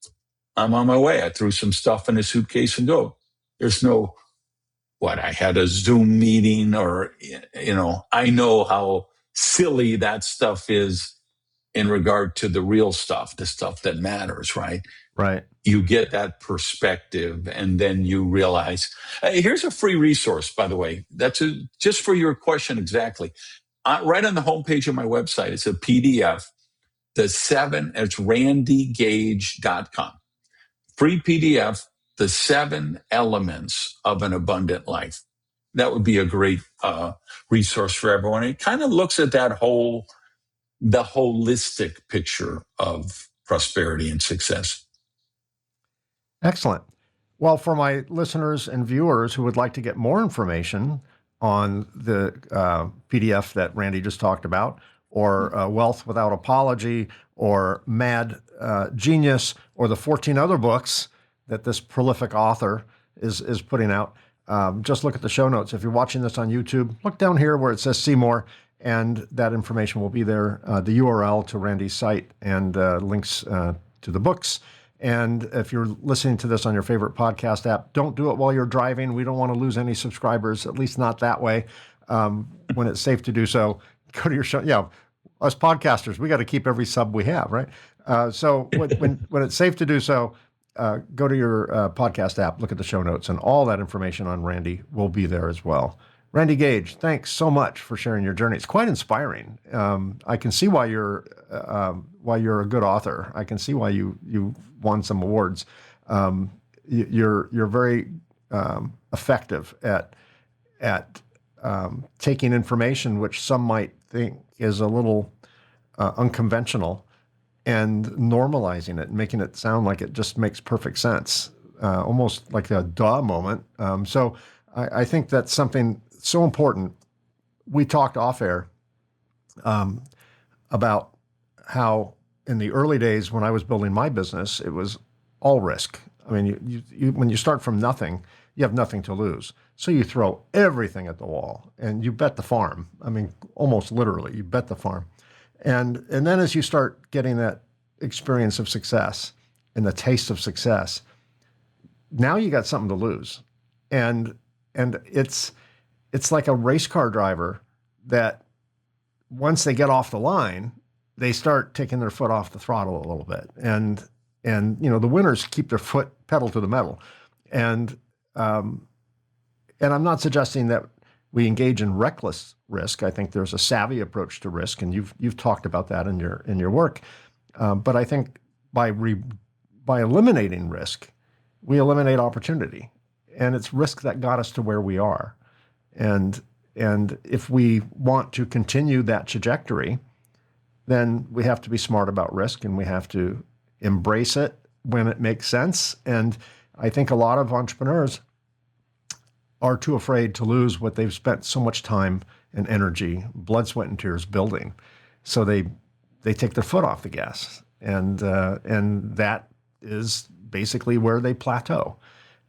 I'm on my way. I threw some stuff in a suitcase and go. There's no, I had a Zoom meeting or, I know how silly that stuff is in regard to the real stuff, the stuff that matters, right? Right. You get that perspective, and then you realize, hey, here's a free resource, by the way. That's just for your question exactly. Right on the homepage of my website, it's a PDF. It's randygage.com. Free PDF, the 7 elements of an abundant life. That would be a great resource for everyone. It kind of looks at the holistic picture of prosperity and success. Excellent. Well, for my listeners and viewers who would like to get more information on the PDF that Randy just talked about, or Wealth Without Apology, or Mad Genius, or the 14 other books that this prolific author is putting out, just look at the show notes. If you're watching this on YouTube, look down here where it says see more, and that information will be there, the URL to Randy's site and links to the books. And if you're listening to this on your favorite podcast app, don't do it while you're driving. We don't want to lose any subscribers, at least not that way. When it's safe to do so, go to your show. Yeah, us podcasters, we got to keep every sub we have, right? So when it's safe to do so, go to your podcast app, look at the show notes, and all that information on Randy will be there as well. Randy Gage, thanks so much for sharing your journey. It's quite inspiring. I can see why you're a good author. I can see why you won some awards. You're very effective at taking information which some might think is a little unconventional and normalizing it and making it sound like it just makes perfect sense, almost like a duh moment. So I think that's something so important. We talked off air about how in the early days when I was building my business, it was all risk. I mean, when you start from nothing, you have nothing to lose. So you throw everything at the wall and you bet the farm. I mean, almost literally, you bet the farm. And then as you start getting that experience of success and the taste of success, now you got something to lose. And it's like a race car driver that once they get off the line, they start taking their foot off the throttle a little bit. And the winners keep their foot pedal to the metal. And I'm not suggesting that we engage in reckless risk. I think there's a savvy approach to risk, and you've talked about that in your work. But I think by eliminating risk, we eliminate opportunity, and it's risk that got us to where we are. And if we want to continue that trajectory, then we have to be smart about risk, and we have to embrace it when it makes sense. And I think a lot of entrepreneurs are too afraid to lose what they've spent so much time and energy, blood, sweat, and tears building. So they take their foot off the gas, and that is basically where they plateau.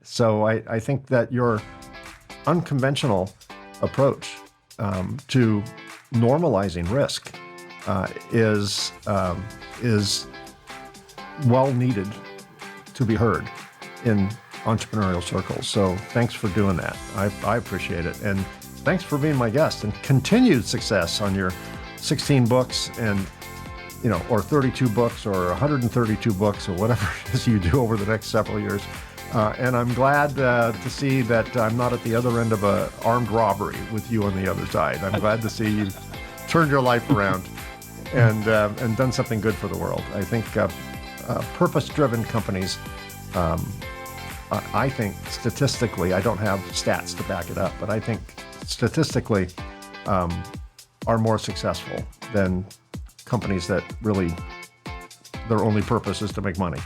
So I think that your unconventional approach to normalizing risk is well needed to be heard in entrepreneurial circles. So thanks for doing that. I appreciate it. And thanks for being my guest, and continued success on your 16 books and, or 32 books or 132 books or whatever it is you do over the next several years. And I'm glad to see that I'm not at the other end of an armed robbery with you on the other side. I'm glad to see you turned your life around and done something good for the world. I think purpose-driven companies, I think statistically, I don't have stats to back it up, but I think statistically are more successful than companies that really their only purpose is to make money.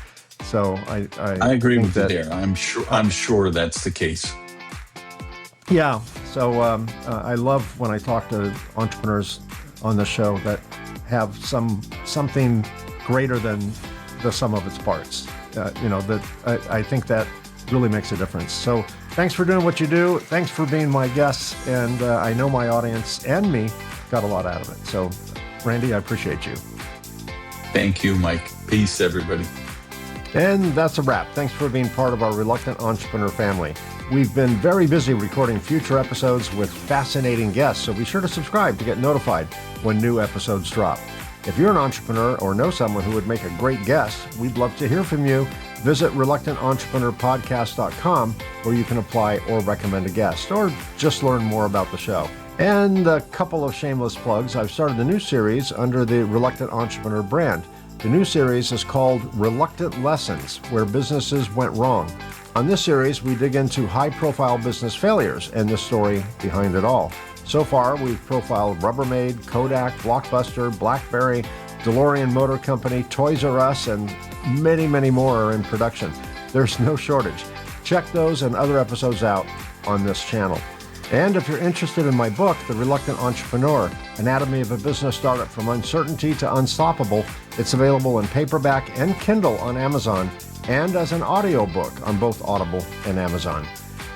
So I agree with you there. I'm sure that's the case. Yeah. So I love when I talk to entrepreneurs on the show that have something greater than the sum of its parts. I think that really makes a difference. So thanks for doing what you do. Thanks for being my guest. And I know my audience and me got a lot out of it. So Randy, I appreciate you. Thank you, Mike. Peace, everybody. And that's a wrap. Thanks for being part of our Reluctant Entrepreneur family. We've been very busy recording future episodes with fascinating guests, so be sure to subscribe to get notified when new episodes drop. If you're an entrepreneur or know someone who would make a great guest, we'd love to hear from you. Visit reluctantentrepreneur.podcast.com, where you can apply or recommend a guest, or just learn more about the show. And a couple of shameless plugs. I've started a new series under the Reluctant Entrepreneur brand. The new series is called Reluctant Lessons, where businesses went wrong. On this series, we dig into high-profile business failures and the story behind it all. So far, we've profiled Rubbermaid, Kodak, Blockbuster, BlackBerry, DeLorean Motor Company, Toys R Us, and many, many more are in production. There's no shortage. Check those and other episodes out on this channel. And if you're interested in my book, The Reluctant Entrepreneur, Anatomy of a Business Startup from Uncertainty to Unstoppable, it's available in paperback and Kindle on Amazon, and as an audiobook on both Audible and Amazon.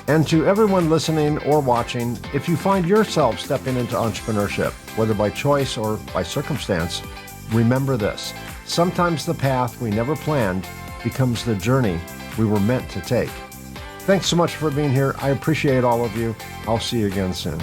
And to everyone listening or watching, if you find yourself stepping into entrepreneurship, whether by choice or by circumstance, remember this: sometimes the path we never planned becomes the journey we were meant to take. Thanks so much for being here. I appreciate all of you. I'll see you again soon.